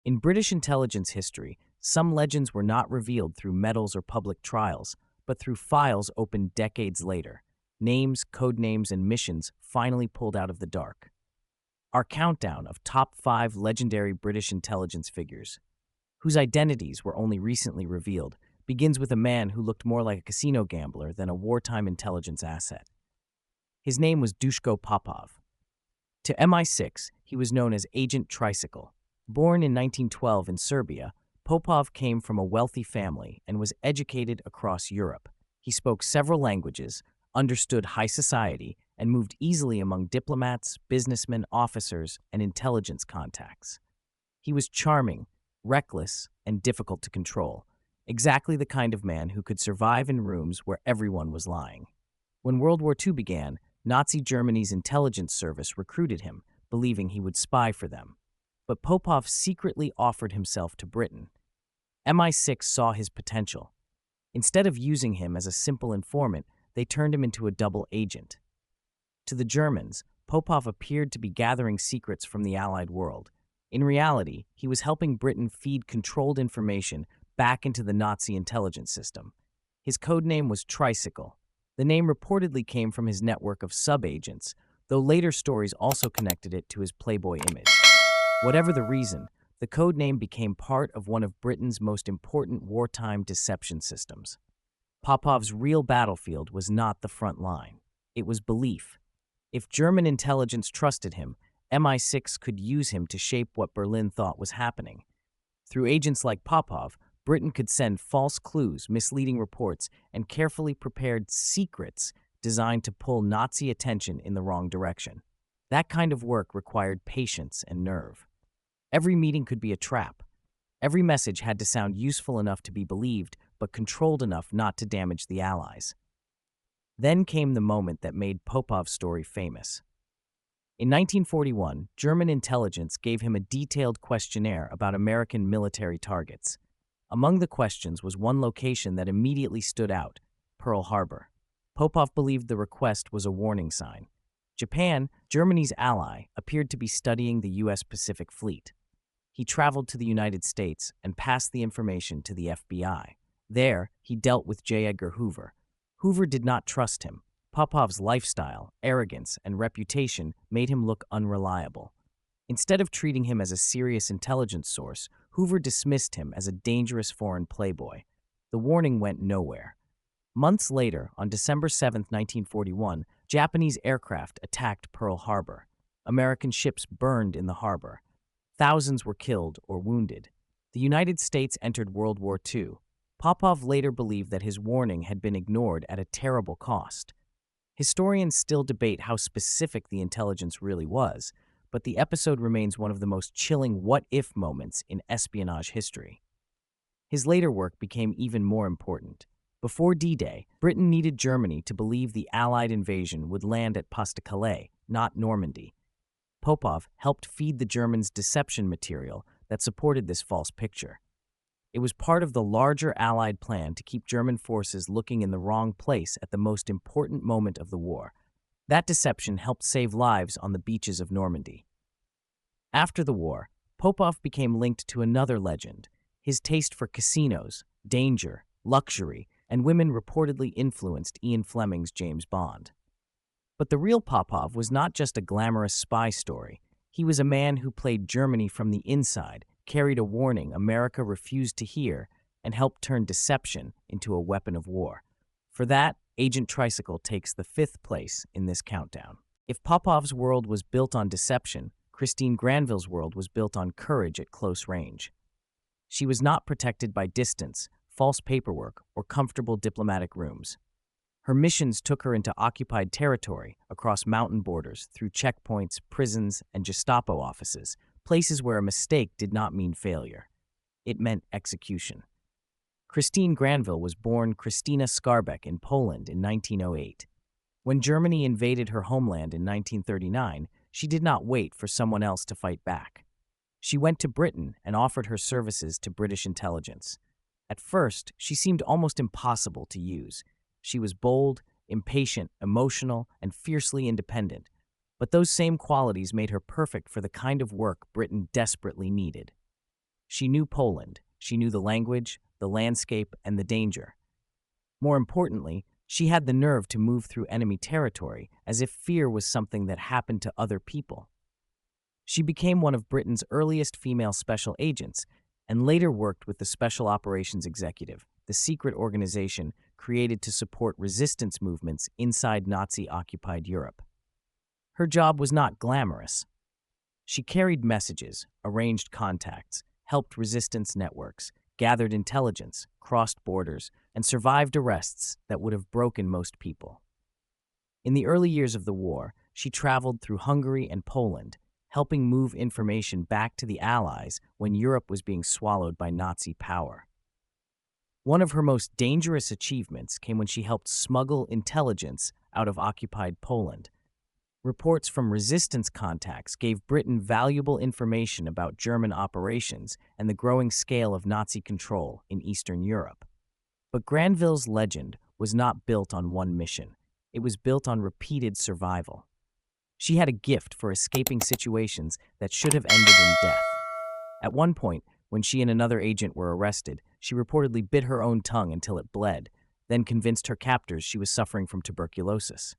In British intelligence history, some legends were not revealed through medals or public trials, but through files opened decades later. Names, code names, and missions finally pulled out of the dark. Our countdown of top 5 legendary British intelligence figures, whose identities were only recently revealed, begins with a man who looked more like a casino gambler than a wartime intelligence asset. His name was Duško Popov. To MI6, he was known as Agent Tricycle. Born in 1912 in Serbia, Popov came from a wealthy family and was educated across Europe. He spoke several languages, understood high society, and moved easily among diplomats, businessmen, officers, and intelligence contacts. He was charming, reckless, and difficult to control, exactly the kind of man who could survive in rooms where everyone was lying. When World War II began, Nazi Germany's intelligence service recruited him, believing he would spy for them. But Popov secretly offered himself to Britain. MI6 saw his potential. Instead of using him as a simple informant, they turned him into a double agent. To the Germans, Popov appeared to be gathering secrets from the Allied world. In reality, he was helping Britain feed controlled information back into the Nazi intelligence system. His codename was Tricycle. The name reportedly came from his network of sub-agents, though later stories also connected it to his Playboy image. Whatever the reason, the codename became part of one of Britain's most important wartime deception systems. Popov's real battlefield was not the front line. It was belief. If German intelligence trusted him, MI6 could use him to shape what Berlin thought was happening. Through agents like Popov, Britain could send false clues, misleading reports, and carefully prepared secrets designed to pull Nazi attention in the wrong direction. That kind of work required patience and nerve. Every meeting could be a trap. Every message had to sound useful enough to be believed, but controlled enough not to damage the Allies. Then came the moment that made Popov's story famous. In 1941, German intelligence gave him a detailed questionnaire about American military targets. Among the questions was one location that immediately stood out: Pearl Harbor. Popov believed the request was a warning sign. Japan, Germany's ally, appeared to be studying the U.S. Pacific Fleet. He traveled to the United States and passed the information to the FBI. There, he dealt with J. Edgar Hoover. Hoover did not trust him. Popov's lifestyle, arrogance, and reputation made him look unreliable. Instead of treating him as a serious intelligence source, Hoover dismissed him as a dangerous foreign playboy. The warning went nowhere. Months later, on December 7, 1941, Japanese aircraft attacked Pearl Harbor. American ships burned in the harbor. Thousands were killed or wounded. The United States entered World War II. Popov later believed that his warning had been ignored at a terrible cost. Historians still debate how specific the intelligence really was, but the episode remains one of the most chilling what-if moments in espionage history. His later work became even more important. Before D-Day, Britain needed Germany to believe the Allied invasion would land at Pas-de-Calais, not Normandy. Popov helped feed the Germans deception material that supported this false picture. It was part of the larger Allied plan to keep German forces looking in the wrong place at the most important moment of the war. That deception helped save lives on the beaches of Normandy. After the war, Popov became linked to another legend. His taste for casinos, danger, luxury, and women reportedly influenced Ian Fleming's James Bond. But the real Popov was not just a glamorous spy story. He was a man who played Germany from the inside, carried a warning America refused to hear, and helped turn deception into a weapon of war. For that, Agent Tricycle takes the 5th place in this countdown. If Popov's world was built on deception, Christine Granville's world was built on courage at close range. She was not protected by distance, false paperwork, or comfortable diplomatic rooms. Her missions took her into occupied territory, across mountain borders, through checkpoints, prisons, and Gestapo offices, places where a mistake did not mean failure. It meant execution. Christine Granville was born Krystyna Skarbek in Poland in 1908. When Germany invaded her homeland in 1939, she did not wait for someone else to fight back. She went to Britain and offered her services to British intelligence. At first, she seemed almost impossible to use. She was bold, impatient, emotional, and fiercely independent, but those same qualities made her perfect for the kind of work Britain desperately needed. She knew Poland. She knew the language, the landscape, and the danger. More importantly, she had the nerve to move through enemy territory as if fear was something that happened to other people. She became one of Britain's earliest female special agents and later worked with the Special Operations Executive, the secret organization created to support resistance movements inside Nazi-occupied Europe. Her job was not glamorous. She carried messages, arranged contacts, helped resistance networks, gathered intelligence, crossed borders, and survived arrests that would have broken most people. In the early years of the war, she traveled through Hungary and Poland, helping move information back to the Allies when Europe was being swallowed by Nazi power. One of her most dangerous achievements came when she helped smuggle intelligence out of occupied Poland. Reports from resistance contacts gave Britain valuable information about German operations and the growing scale of Nazi control in Eastern Europe. But Granville's legend was not built on one mission. It was built on repeated survival. She had a gift for escaping situations that should have ended in death. At one point, when she and another agent were arrested, she reportedly bit her own tongue until it bled, then convinced her captors she was suffering from tuberculosis.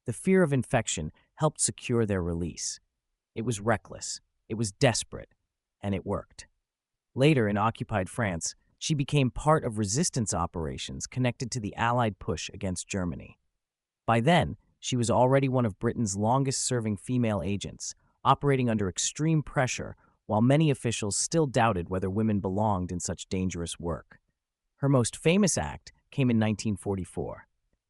The fear of infection helped secure their release. It was reckless, it was desperate, and it worked. Later, in occupied France, she became part of resistance operations connected to the Allied push against Germany. By then, she was already one of Britain's longest-serving female agents, operating under extreme pressure while many officials still doubted whether women belonged in such dangerous work. Her most famous act came in 1944.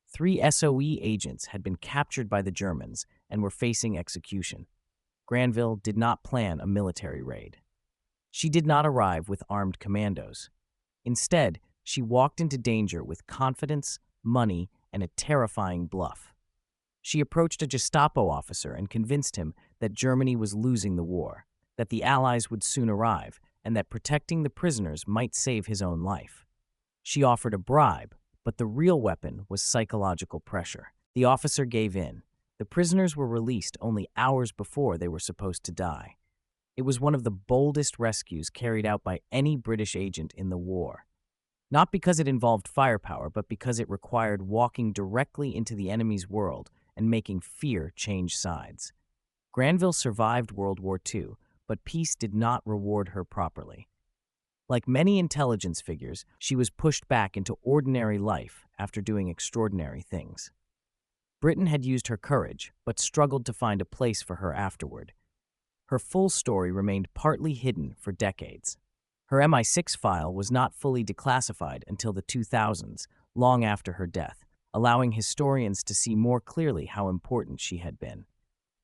3 SOE agents had been captured by the Germans and were facing execution. Granville did not plan a military raid. She did not arrive with armed commandos. Instead, she walked into danger with confidence, money, and a terrifying bluff. She approached a Gestapo officer and convinced him that Germany was losing the war, that the Allies would soon arrive, and that protecting the prisoners might save his own life. She offered a bribe, but the real weapon was psychological pressure. The officer gave in. The prisoners were released only hours before they were supposed to die. It was one of the boldest rescues carried out by any British agent in the war. Not because it involved firepower, but because it required walking directly into the enemy's world and making fear change sides. Granville survived World War II, but peace did not reward her properly. Like many intelligence figures, she was pushed back into ordinary life after doing extraordinary things. Britain had used her courage, but struggled to find a place for her afterward. Her full story remained partly hidden for decades. Her MI6 file was not fully declassified until the 2000s, long after her death, allowing historians to see more clearly how important she had been.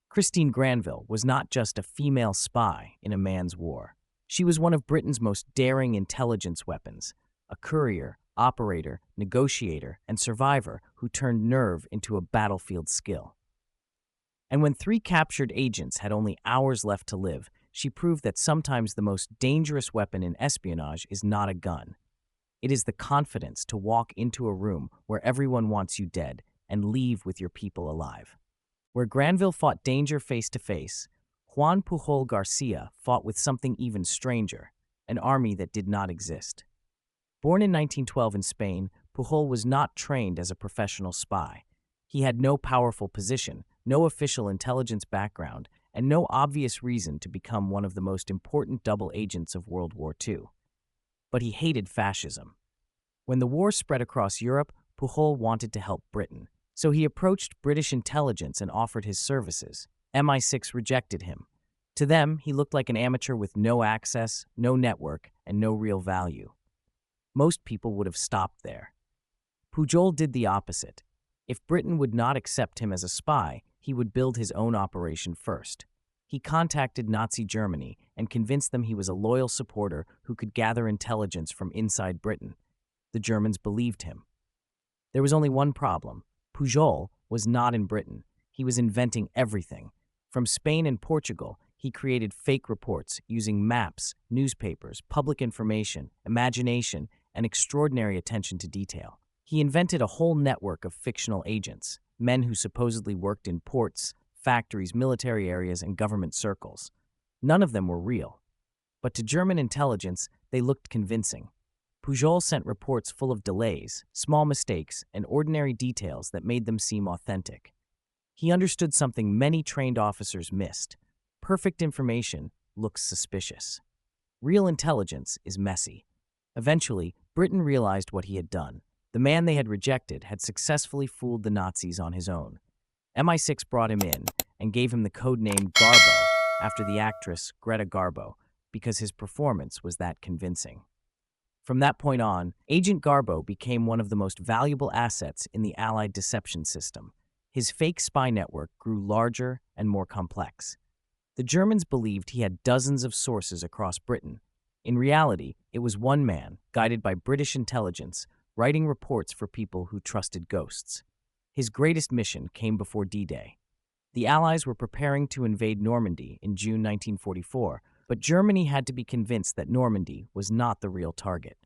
Christine Granville was not just a female spy in a man's war. She was one of Britain's most daring intelligence weapons, a courier, operator, negotiator, and survivor who turned nerve into a battlefield skill. And when 3 captured agents had only hours left to live, she proved that sometimes the most dangerous weapon in espionage is not a gun. It is the confidence to walk into a room where everyone wants you dead and leave with your people alive. Where Granville fought danger face to face, Juan Pujol García fought with something even stranger, an army that did not exist. Born in 1912 in Spain, Pujol was not trained as a professional spy. He had no powerful position, no official intelligence background, and no obvious reason to become one of the most important double agents of World War II. But he hated fascism. When the war spread across Europe, Pujol wanted to help Britain, so he approached British intelligence and offered his services. MI6 rejected him. To them, he looked like an amateur with no access, no network, and no real value. Most people would have stopped there. Pujol did the opposite. If Britain would not accept him as a spy, he would build his own operation first. He contacted Nazi Germany and convinced them he was a loyal supporter who could gather intelligence from inside Britain. The Germans believed him. There was only one problem. Pujol was not in Britain. He was inventing everything. From Spain and Portugal, he created fake reports using maps, newspapers, public information, imagination, and extraordinary attention to detail. He invented a whole network of fictional agents, men who supposedly worked in ports, factories, military areas, and government circles. None of them were real. But to German intelligence, they looked convincing. Pujol sent reports full of delays, small mistakes, and ordinary details that made them seem authentic. He understood something many trained officers missed. Perfect information looks suspicious. Real intelligence is messy. Eventually, Britain realized what he had done. The man they had rejected had successfully fooled the Nazis on his own. MI6 brought him in and gave him the code name Garbo after the actress Greta Garbo because his performance was that convincing. From that point on, Agent Garbo became one of the most valuable assets in the Allied deception system. His fake spy network grew larger and more complex. The Germans believed he had dozens of sources across Britain. In reality, it was one man, guided by British intelligence, writing reports for people who trusted ghosts. His greatest mission came before D-Day. The Allies were preparing to invade Normandy in June 1944, but Germany had to be convinced that Normandy was not the real target.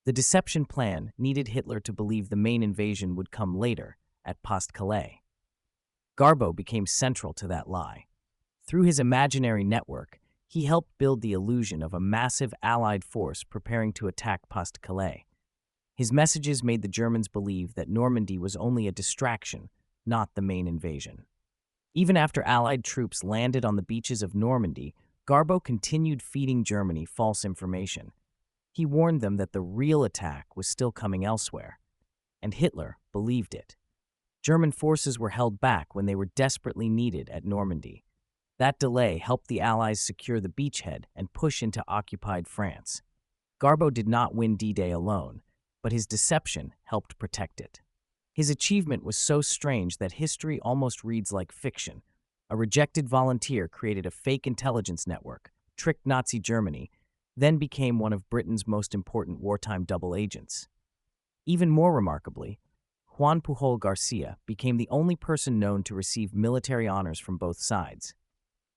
The deception plan needed Hitler to believe the main invasion would come later, at Pas-de-Calais. Garbo became central to that lie. Through his imaginary network, he helped build the illusion of a massive Allied force preparing to attack Pas-de-Calais. His messages made the Germans believe that Normandy was only a distraction, not the main invasion. Even after Allied troops landed on the beaches of Normandy, Garbo continued feeding Germany false information. He warned them that the real attack was still coming elsewhere, and Hitler believed it. German forces were held back when they were desperately needed at Normandy. That delay helped the Allies secure the beachhead and push into occupied France. Garbo did not win D-Day alone, but his deception helped protect it. His achievement was so strange that history almost reads like fiction. A rejected volunteer created a fake intelligence network, tricked Nazi Germany, then became one of Britain's most important wartime double agents. Even more remarkably, Juan Pujol García became the only person known to receive military honors from both sides,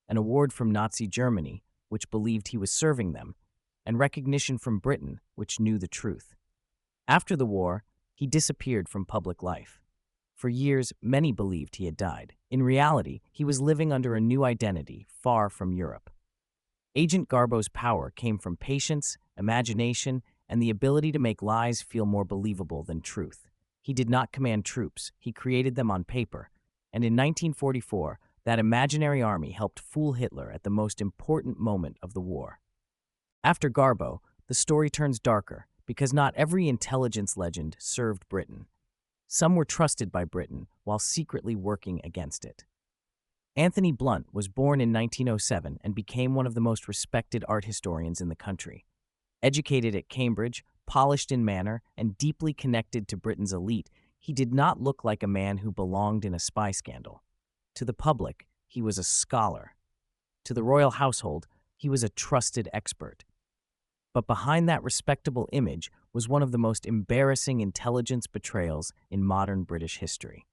an award from Nazi Germany, which believed he was serving them, and recognition from Britain, which knew the truth. After the war, he disappeared from public life. For years, many believed he had died. In reality, he was living under a new identity, far from Europe. Agent Garbo's power came from patience, imagination, and the ability to make lies feel more believable than truth. He did not command troops, he created them on paper, and in 1944, that imaginary army helped fool Hitler at the most important moment of the war. After Garbo, the story turns darker, because not every intelligence legend served Britain. Some were trusted by Britain while secretly working against it. Anthony Blunt was born in 1907 and became one of the most respected art historians in the country. Educated at Cambridge, polished in manner, and deeply connected to Britain's elite, he did not look like a man who belonged in a spy scandal. To the public, he was a scholar. To the royal household, he was a trusted expert. But behind that respectable image was one of the most embarrassing intelligence betrayals in modern British history.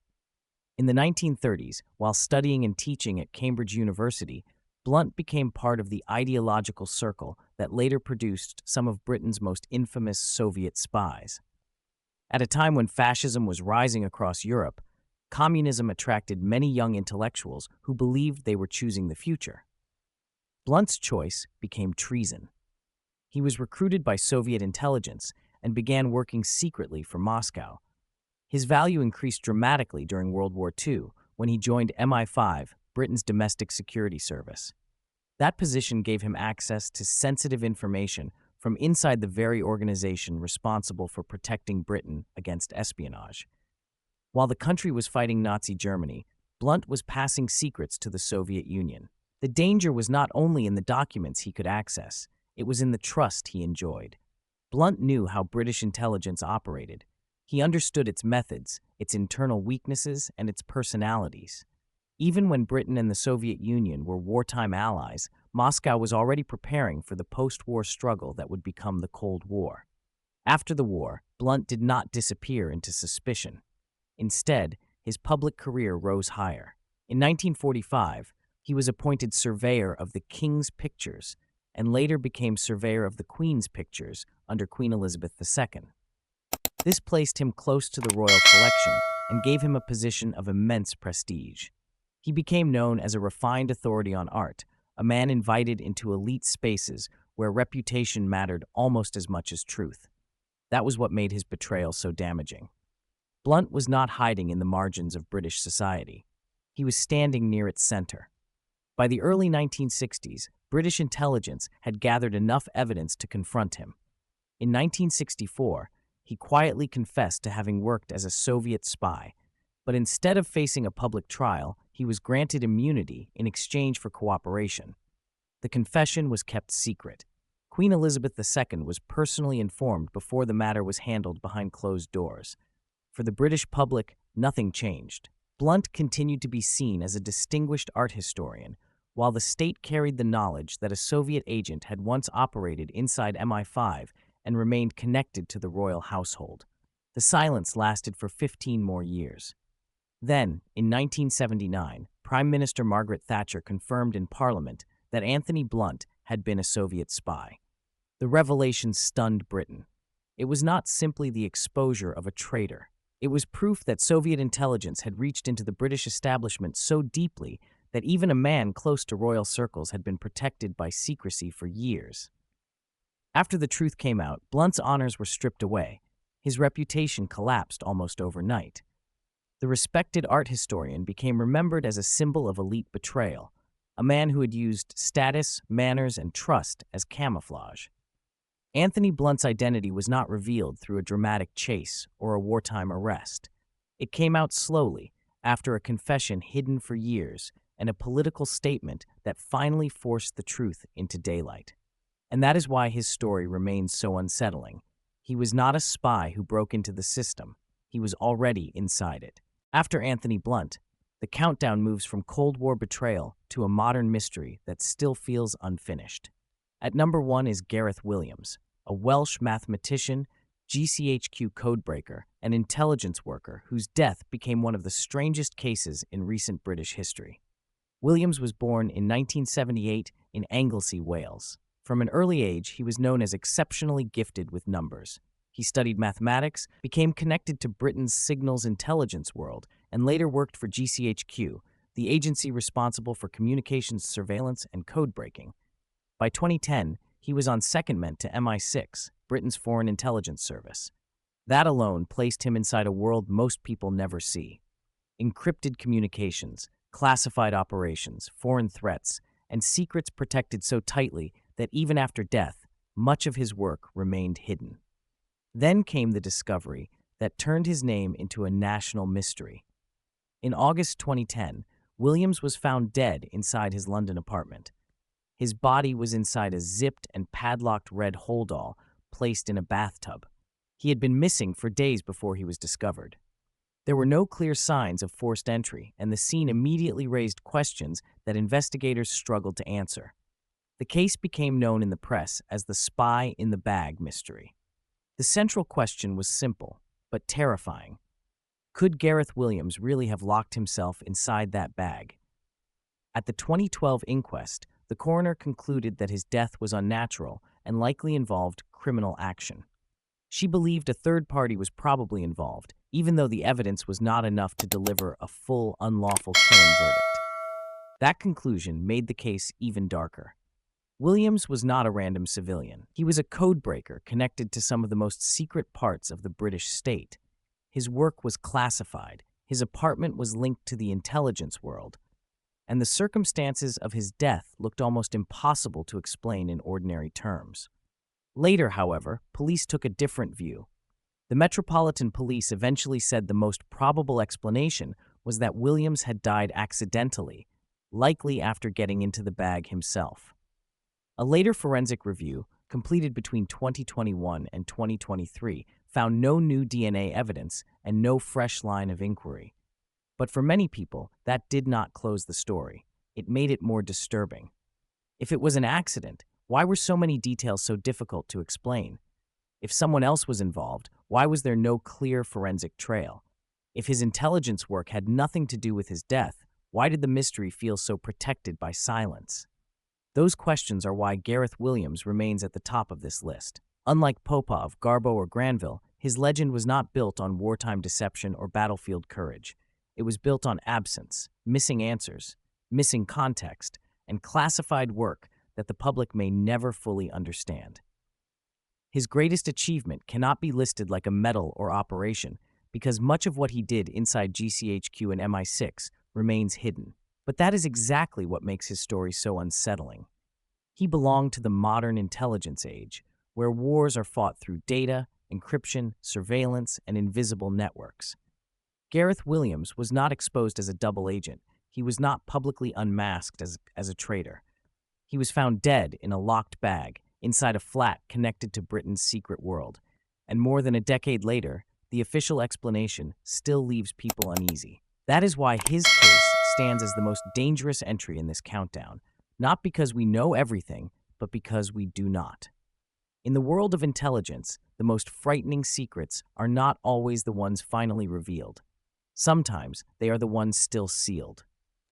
In the 1930s, while studying and teaching at Cambridge University, Blunt became part of the ideological circle that later produced some of Britain's most infamous Soviet spies. At a time when fascism was rising across Europe, communism attracted many young intellectuals who believed they were choosing the future. Blunt's choice became treason. He was recruited by Soviet intelligence and began working secretly for Moscow. His value increased dramatically during World War II when he joined MI5, Britain's domestic security service. That position gave him access to sensitive information from inside the very organization responsible for protecting Britain against espionage. While the country was fighting Nazi Germany, Blunt was passing secrets to the Soviet Union. The danger was not only in the documents he could access, it was in the trust he enjoyed. Blunt knew how British intelligence operated. He understood its methods, its internal weaknesses, and its personalities. Even when Britain and the Soviet Union were wartime allies, Moscow was already preparing for the post-war struggle that would become the Cold War. After the war, Blunt did not disappear into suspicion. Instead, his public career rose higher. In 1945, he was appointed surveyor of the King's Pictures, and later became surveyor of the Queen's Pictures under Queen Elizabeth II. This placed him close to the royal collection and gave him a position of immense prestige. He became known as a refined authority on art, a man invited into elite spaces where reputation mattered almost as much as truth. That was what made his betrayal so damaging. Blunt was not hiding in the margins of British society. He was standing near its center. By the early 1960s, British intelligence had gathered enough evidence to confront him. In 1964, he quietly confessed to having worked as a Soviet spy, but instead of facing a public trial, he was granted immunity in exchange for cooperation. The confession was kept secret. Queen Elizabeth II was personally informed before the matter was handled behind closed doors. For the British public, nothing changed. Blunt continued to be seen as a distinguished art historian, while the state carried the knowledge that a Soviet agent had once operated inside MI5 and remained connected to the royal household. The silence lasted for 15 more years. Then, in 1979, Prime Minister Margaret Thatcher confirmed in Parliament that Anthony Blunt had been a Soviet spy. The revelation stunned Britain. It was not simply the exposure of a traitor. It was proof that Soviet intelligence had reached into the British establishment so deeply that even a man close to royal circles had been protected by secrecy for years. After the truth came out, Blunt's honors were stripped away. His reputation collapsed almost overnight. The respected art historian became remembered as a symbol of elite betrayal, a man who had used status, manners, and trust as camouflage. Anthony Blunt's identity was not revealed through a dramatic chase or a wartime arrest. It came out slowly, after a confession hidden for years and a political statement that finally forced the truth into daylight. And that is why his story remains so unsettling. He was not a spy who broke into the system. He was already inside it. After Anthony Blunt, the countdown moves from Cold War betrayal to a modern mystery that still feels unfinished. At number 1 is Gareth Williams, a Welsh mathematician, GCHQ codebreaker, and intelligence worker whose death became one of the strangest cases in recent British history. Williams was born in 1978 in Anglesey, Wales. From an early age, he was known as exceptionally gifted with numbers. He studied mathematics, became connected to Britain's signals intelligence world, and later worked for GCHQ, the agency responsible for communications surveillance and code-breaking. By 2010, he was on secondment to MI6, Britain's foreign intelligence service. That alone placed him inside a world most people never see. Encrypted communications, classified operations, foreign threats, and secrets protected so tightly that even after death, much of his work remained hidden. Then came the discovery that turned his name into a national mystery. In August 2010, Williams was found dead inside his London apartment. His body was inside a zipped and padlocked red holdall placed in a bathtub. He had been missing for days before he was discovered. There were no clear signs of forced entry, and the scene immediately raised questions that investigators struggled to answer. The case became known in the press as the spy in the bag mystery. The central question was simple, but terrifying. Could Gareth Williams really have locked himself inside that bag? At the 2012 inquest, the coroner concluded that his death was unnatural and likely involved criminal action. She believed a third party was probably involved, even though the evidence was not enough to deliver a full unlawful killing verdict. That conclusion made the case even darker. Williams was not a random civilian. He was a codebreaker connected to some of the most secret parts of the British state. His work was classified, his apartment was linked to the intelligence world, and the circumstances of his death looked almost impossible to explain in ordinary terms. Later, however, police took a different view. The Metropolitan Police eventually said the most probable explanation was that Williams had died accidentally, likely after getting into the bag himself. A later forensic review, completed between 2021 and 2023, found no new DNA evidence and no fresh line of inquiry. But for many people, that did not close the story. It made it more disturbing. If it was an accident, why were so many details so difficult to explain? If someone else was involved, why was there no clear forensic trail? If his intelligence work had nothing to do with his death, why did the mystery feel so protected by silence? Those questions are why Gareth Williams remains at the top of this list. Unlike Popov, Garbo, or Granville, his legend was not built on wartime deception or battlefield courage. It was built on absence, missing answers, missing context, and classified work that the public may never fully understand. His greatest achievement cannot be listed like a medal or operation because much of what he did inside GCHQ and MI6 remains hidden. But that is exactly what makes his story so unsettling. He belonged to the modern intelligence age, where wars are fought through data, encryption, surveillance, and invisible networks. Gareth Williams was not exposed as a double agent. He was not publicly unmasked as a traitor. He was found dead in a locked bag inside a flat connected to Britain's secret world. And more than a decade later, the official explanation still leaves people uneasy. That is why his case stands as the most dangerous entry in this countdown, not because we know everything, but because we do not. In the world of intelligence, the most frightening secrets are not always the ones finally revealed. Sometimes they are the ones still sealed.